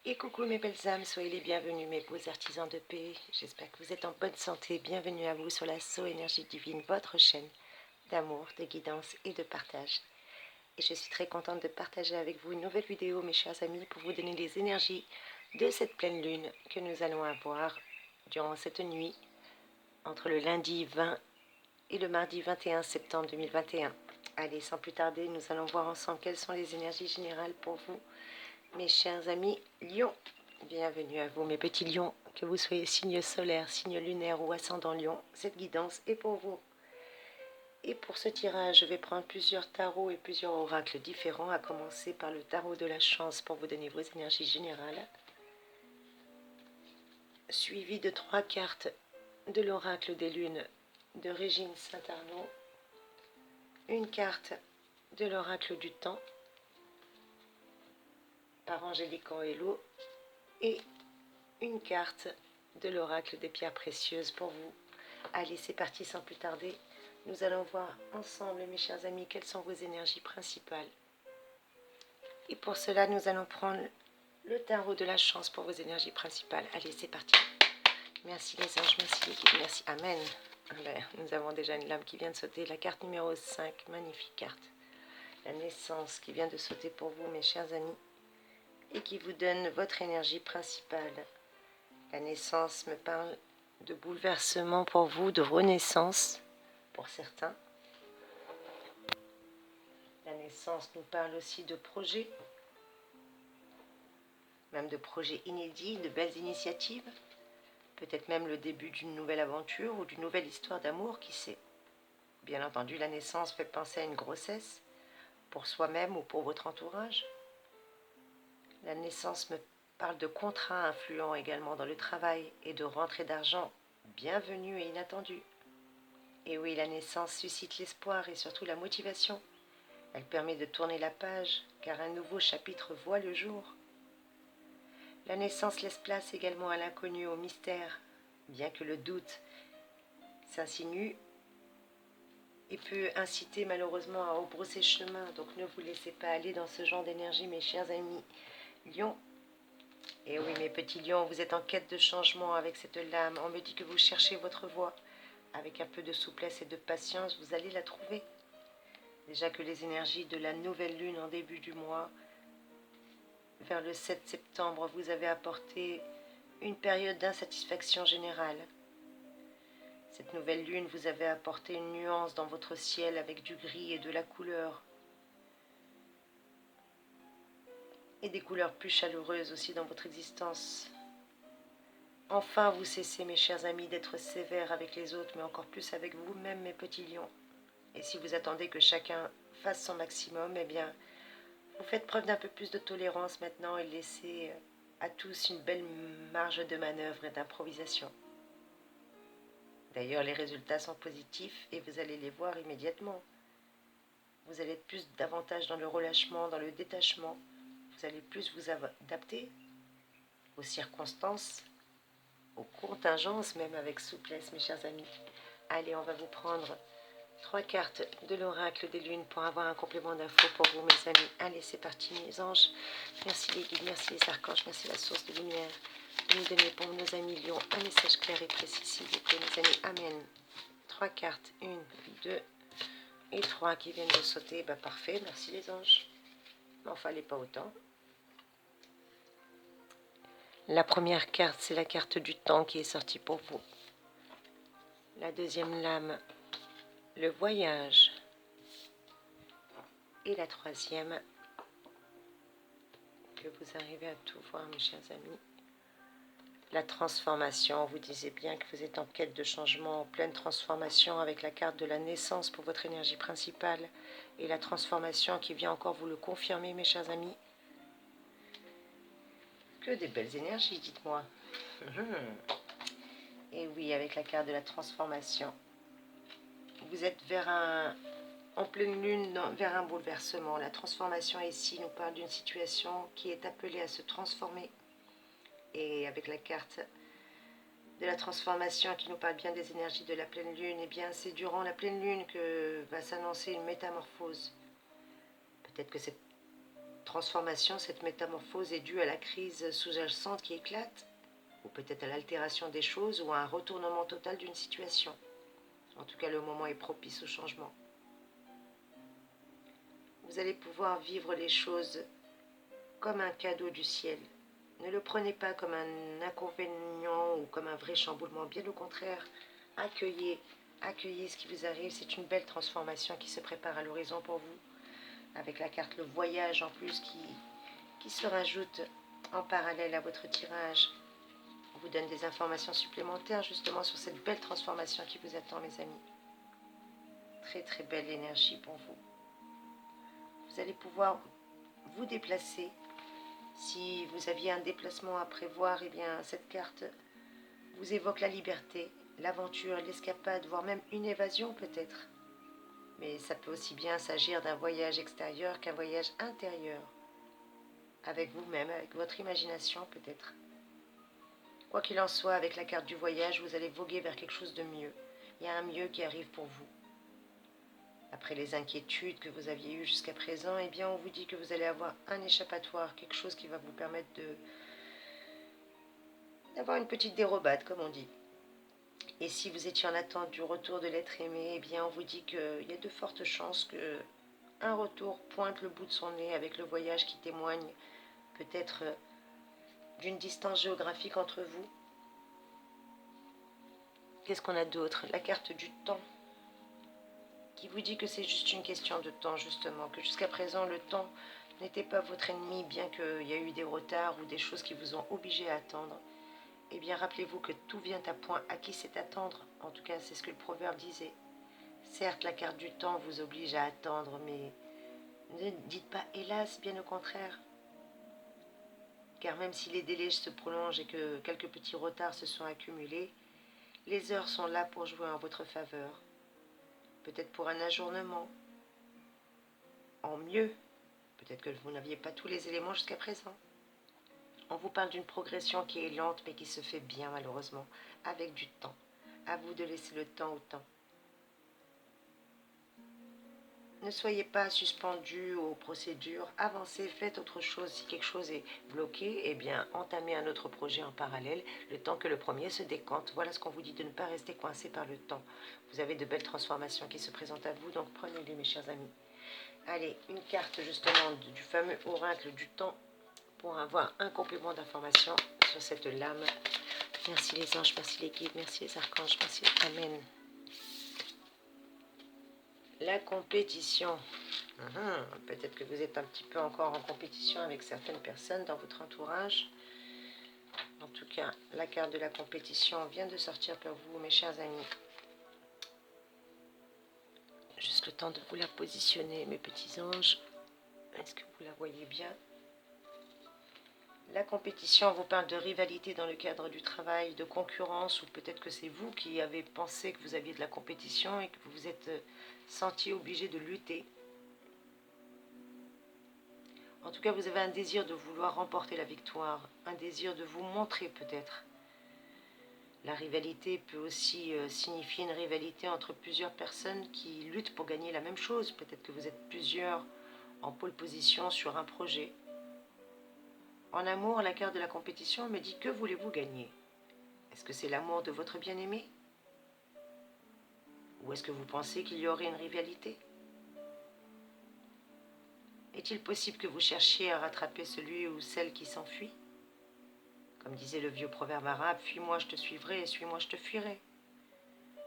Et coucou mes belles âmes, soyez les bienvenus mes beaux artisans de paix. J'espère que vous êtes en bonne santé. Bienvenue à vous sur la So Énergie Divine, votre chaîne d'amour, de guidance et de partage. Et je suis très contente de partager avec vous une nouvelle vidéo, mes chers amis, pour vous donner les énergies de cette pleine lune que nous allons avoir durant cette nuit, entre le lundi 20 et le mardi 21 septembre 2021. Allez, sans plus tarder, nous allons voir ensemble quelles sont les énergies générales pour vous, mes chers amis Lions. Bienvenue à vous mes petits lions, que vous soyez signe solaire, signe lunaire ou ascendant lion, cette guidance est pour vous. Et pour ce tirage, je vais prendre plusieurs tarots et plusieurs oracles différents, à commencer par le tarot de la chance pour vous donner vos énergies générales, suivi de 3 cartes de l'oracle des lunes de Régine Saint-Arnaud, une carte de l'oracle du temps par Angélique Hello et une carte de l'oracle des pierres précieuses pour vous. Allez, c'est parti sans plus tarder. Nous allons voir ensemble, mes chers amis, quelles sont vos énergies principales. Et pour cela, nous allons prendre le tarot de la chance pour vos énergies principales. Allez, c'est parti. Merci les anges, merci les guides, merci. Amen. Nous avons déjà une lame qui vient de sauter. La carte numéro 5, magnifique carte. La naissance qui vient de sauter pour vous, mes chers amis, et qui vous donne votre énergie principale. La naissance me parle de bouleversement pour vous, de renaissance pour certains. La naissance nous parle aussi de projets, même de projets inédits, de belles initiatives, peut-être même le début d'une nouvelle aventure ou d'une nouvelle histoire d'amour, qui sait. Bien entendu, la naissance fait penser à une grossesse, pour soi-même ou pour votre entourage. La naissance me parle de contrats influents également dans le travail et de rentrées d'argent bienvenues et inattendues. Et oui, la naissance suscite l'espoir et surtout la motivation. Elle permet de tourner la page, car un nouveau chapitre voit le jour. La naissance laisse place également à l'inconnu, au mystère, bien que le doute s'insinue et peut inciter malheureusement à rebrousser chemin. Donc ne vous laissez pas aller dans ce genre d'énergie, mes chers amis lions. Et oui, mes petits lions, vous êtes en quête de changement avec cette lame. On me dit que vous cherchez votre voie. Avec un peu de souplesse et de patience, vous allez la trouver. Déjà que les énergies de la nouvelle lune en début du mois, vers le 7 septembre, vous avez apporté une période d'insatisfaction générale. Cette nouvelle lune vous avait apporté une nuance dans votre ciel avec du gris et de la couleur. Et des couleurs plus chaleureuses aussi dans votre existence. Enfin, vous cessez, mes chers amis, d'être sévères avec les autres, mais encore plus avec vous-même, mes petits lions. Et si vous attendez que chacun fasse son maximum, eh bien, vous faites preuve d'un peu plus de tolérance maintenant et laissez à tous une belle marge de manœuvre et d'improvisation. D'ailleurs, les résultats sont positifs et vous allez les voir immédiatement. Vous allez être davantage dans le relâchement, dans le détachement. Vous allez plus vous adapter aux circonstances, aux contingences, même avec souplesse, mes chers amis. Allez, on va vous prendre 3 cartes de l'oracle des lunes pour avoir un complément d'infos pour vous, mes amis. Allez, c'est parti, mes anges. Merci les guides, merci les archanges, merci la source de lumière. Vous nous donnez pour nos amis lions un message clair et précis, s'il vous plaît, mes amis. Amen. 3 cartes, 1, 2 et 3 qui viennent de sauter. Bah, parfait, merci les anges. M'en fallait pas autant. La première carte, c'est la carte du temps qui est sortie pour vous. La deuxième lame, le voyage. Et la troisième, que vous arrivez à tout voir, mes chers amis, la transformation. Vous disiez bien que vous êtes en quête de changement, en pleine transformation, avec la carte de la naissance pour votre énergie principale et la transformation qui vient encore vous le confirmer, mes chers amis. Que des belles énergies, dites-moi. Et oui, avec la carte de la transformation, vous êtes en pleine lune, vers un bouleversement. La transformation ici nous parle d'une situation qui est appelée à se transformer. Et avec la carte de la transformation qui nous parle bien des énergies de la pleine lune, et bien c'est durant la pleine lune que va s'annoncer une métamorphose. Peut-être que cette transformation, cette métamorphose est due à la crise sous-jacente qui éclate, ou peut-être à l'altération des choses, ou à un retournement total d'une situation. En tout cas, le moment est propice au changement. Vous allez pouvoir vivre les choses comme un cadeau du ciel. Ne le prenez pas comme un inconvénient ou comme un vrai chamboulement. Bien au contraire, accueillez ce qui vous arrive. C'est une belle transformation qui se prépare à l'horizon pour vous. Avec la carte le voyage en plus qui se rajoute en parallèle à votre tirage. On vous donne des informations supplémentaires justement sur cette belle transformation qui vous attend, mes amis. Très très belle énergie pour vous. Vous allez pouvoir vous déplacer. Si vous aviez un déplacement à prévoir, eh bien cette carte vous évoque la liberté, l'aventure, l'escapade, voire même une évasion peut-être. Mais ça peut aussi bien s'agir d'un voyage extérieur qu'un voyage intérieur. Avec vous-même, avec votre imagination peut-être. Quoi qu'il en soit, avec la carte du voyage, vous allez voguer vers quelque chose de mieux. Il y a un mieux qui arrive pour vous. Après les inquiétudes que vous aviez eues jusqu'à présent, eh bien on vous dit que vous allez avoir un échappatoire, quelque chose qui va vous permettre d'avoir une petite dérobade, comme on dit. Et si vous étiez en attente du retour de l'être aimé, eh bien on vous dit qu'il y a de fortes chances que un retour pointe le bout de son nez avec le voyage qui témoigne peut-être d'une distance géographique entre vous. Qu'est-ce qu'on a d'autre? La carte du temps, qui vous dit que c'est juste une question de temps, justement, que jusqu'à présent, le temps n'était pas votre ennemi, bien qu'il y a eu des retards ou des choses qui vous ont obligé à attendre. Eh bien, rappelez-vous que tout vient à point. À qui c'est attendre? En tout cas, c'est ce que le proverbe disait. Certes, la carte du temps vous oblige à attendre, mais ne dites pas hélas, bien au contraire. Car même si les délais se prolongent et que quelques petits retards se sont accumulés, les heures sont là pour jouer en votre faveur. Peut-être pour un ajournement, en mieux. Peut-être que vous n'aviez pas tous les éléments jusqu'à présent. On vous parle d'une progression qui est lente mais qui se fait bien malheureusement, avec du temps. À vous de laisser le temps au temps. Ne soyez pas suspendu aux procédures, avancez, faites autre chose. Si quelque chose est bloqué, eh bien entamez un autre projet en parallèle, le temps que le premier se décante. Voilà ce qu'on vous dit, de ne pas rester coincé par le temps. Vous avez de belles transformations qui se présentent à vous, donc prenez-les mes chers amis. Allez, une carte justement du fameux oracle du temps pour avoir un complément d'information sur cette lame. Merci les anges, merci les guides, merci les archanges, merci. Amen. La compétition. Peut-être que vous êtes un petit peu encore en compétition avec certaines personnes dans votre entourage. En tout cas, la carte de la compétition vient de sortir pour vous, mes chers amis. Juste le temps de vous la positionner, mes petits anges. Est-ce que vous la voyez bien? La compétition vous parle de rivalité dans le cadre du travail, de concurrence, ou peut-être que c'est vous qui avez pensé que vous aviez de la compétition et que vous vous êtes senti obligé de lutter. En tout cas, vous avez un désir de vouloir remporter la victoire, un désir de vous montrer peut-être. La rivalité peut aussi signifier une rivalité entre plusieurs personnes qui luttent pour gagner la même chose. Peut-être que vous êtes plusieurs en pole position sur un projet. En amour, la carte de la compétition me dit: que voulez-vous gagner? Est-ce que c'est l'amour de votre bien-aimé? Ou est-ce que vous pensez qu'il y aurait une rivalité? Est-il possible que vous cherchiez à rattraper celui ou celle qui s'enfuit? Comme disait le vieux proverbe arabe, fuis-moi, je te suivrai, et suis-moi, je te fuirai.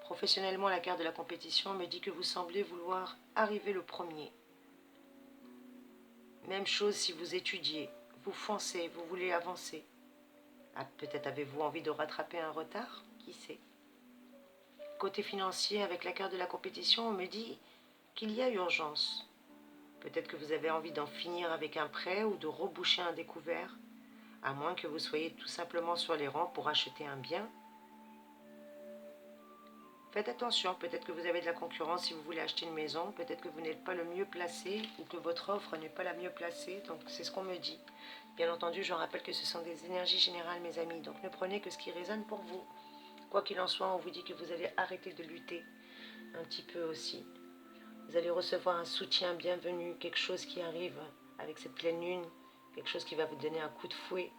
Professionnellement, la carte de la compétition me dit que vous semblez vouloir arriver le premier. Même chose si vous étudiez, vous foncez, vous voulez avancer. Ah, peut-être avez-vous envie de rattraper un retard? Qui sait? Côté financier, avec la carte de la compétition, on me dit qu'il y a urgence. Peut-être que vous avez envie d'en finir avec un prêt ou de reboucher un découvert, à moins que vous soyez tout simplement sur les rangs pour acheter un bien. Faites attention, peut-être que vous avez de la concurrence si vous voulez acheter une maison, peut-être que vous n'êtes pas le mieux placé ou que votre offre n'est pas la mieux placée, donc c'est ce qu'on me dit. Bien entendu, je rappelle que ce sont des énergies générales, mes amis, donc ne prenez que ce qui résonne pour vous. Quoi qu'il en soit, on vous dit que vous allez arrêter de lutter un petit peu aussi. Vous allez recevoir un soutien bienvenu, quelque chose qui arrive avec cette pleine lune, quelque chose qui va vous donner un coup de fouet.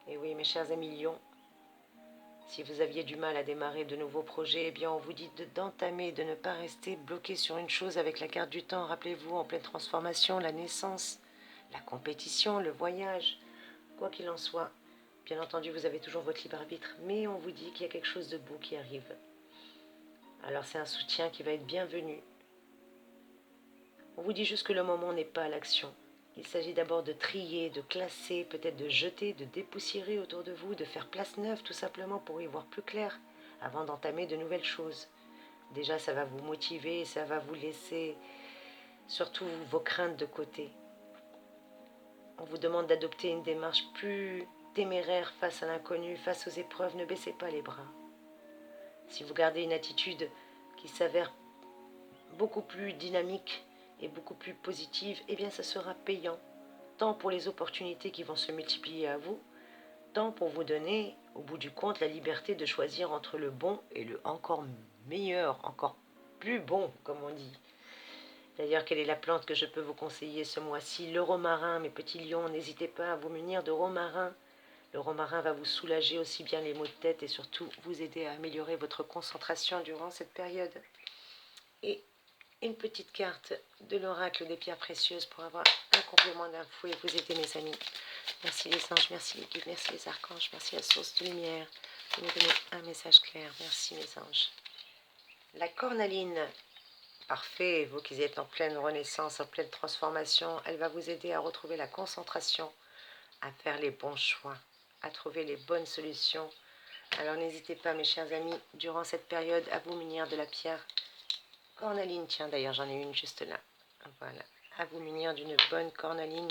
Et oui, mes chers amis lions, si vous aviez du mal à démarrer de nouveaux projets, eh bien on vous dit d'entamer, de ne pas rester bloqué sur une chose avec la carte du temps. Rappelez-vous, en pleine transformation, la naissance, la compétition, le voyage, quoi qu'il en soit. Bien entendu, vous avez toujours votre libre arbitre, mais on vous dit qu'il y a quelque chose de beau qui arrive. Alors c'est un soutien qui va être bienvenu. On vous dit juste que le moment n'est pas à l'action. Il s'agit d'abord de trier, de classer, peut-être de jeter, de dépoussiérer autour de vous, de faire place neuve tout simplement pour y voir plus clair avant d'entamer de nouvelles choses. Déjà, ça va vous motiver et ça va vous laisser surtout vos craintes de côté. On vous demande d'adopter une démarche plus téméraire face à l'inconnu, face aux épreuves. Ne baissez pas les bras. Si vous gardez une attitude qui s'avère beaucoup plus dynamique et beaucoup plus positive, eh bien ça sera payant, tant pour les opportunités qui vont se multiplier à vous, tant pour vous donner, au bout du compte, la liberté de choisir entre le bon et le encore meilleur, encore plus bon, comme on dit. D'ailleurs, quelle est la plante que je peux vous conseiller ce mois-ci? Le romarin, mes petits lions, n'hésitez pas à vous munir de romarin. Le romarin va vous soulager aussi bien les maux de tête et surtout vous aider à améliorer votre concentration durant cette période. Et une petite carte de l'oracle des pierres précieuses pour avoir un complément d'infos et vous aider, mes amis. Merci les anges, merci les guides, merci les archanges, merci la source de lumière de nous donner un message clair. Merci mes anges. La cornaline, parfait, vous qui êtes en pleine renaissance, en pleine transformation, elle va vous aider à retrouver la concentration, à faire les bons choix, à trouver les bonnes solutions. Alors n'hésitez pas, mes chers amis, durant cette période, à vous munir de la pierre cornaline. Tiens, d'ailleurs, j'en ai une juste là. Voilà, à vous munir d'une bonne cornaline,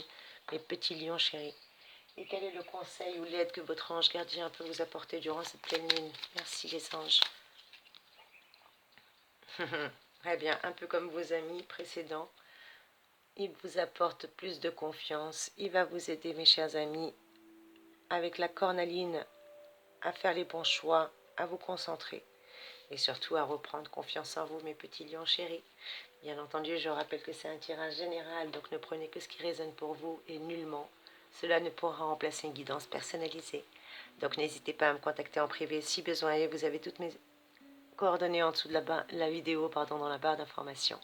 mes petits lions chéris. Et quel est le conseil ou l'aide que votre ange gardien peut vous apporter durant cette pleine lune? Merci les anges. Très bien, un peu comme vos amis précédents, il vous apporte plus de confiance. Il va vous aider, mes chers amis, avec la cornaline, à faire les bons choix, à vous concentrer et surtout à reprendre confiance en vous, mes petits lions chéris. Bien entendu, je rappelle que c'est un tirage général, donc ne prenez que ce qui résonne pour vous et nullement. Cela ne pourra remplacer une guidance personnalisée. Donc n'hésitez pas à me contacter en privé si besoin est. Vous avez toutes mes coordonnées en dessous de la vidéo, dans la barre d'information.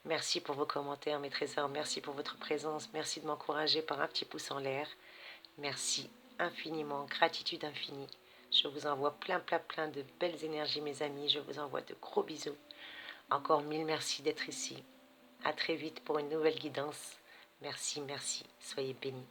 Merci pour vos commentaires, mes trésors. Merci pour votre présence. Merci de m'encourager par un petit pouce en l'air. Merci infiniment. Gratitude infinie. Je vous envoie plein de belles énergies, mes amis. Je vous envoie de gros bisous. Encore mille merci d'être ici. À très vite pour une nouvelle guidance. Merci, merci. Soyez bénis.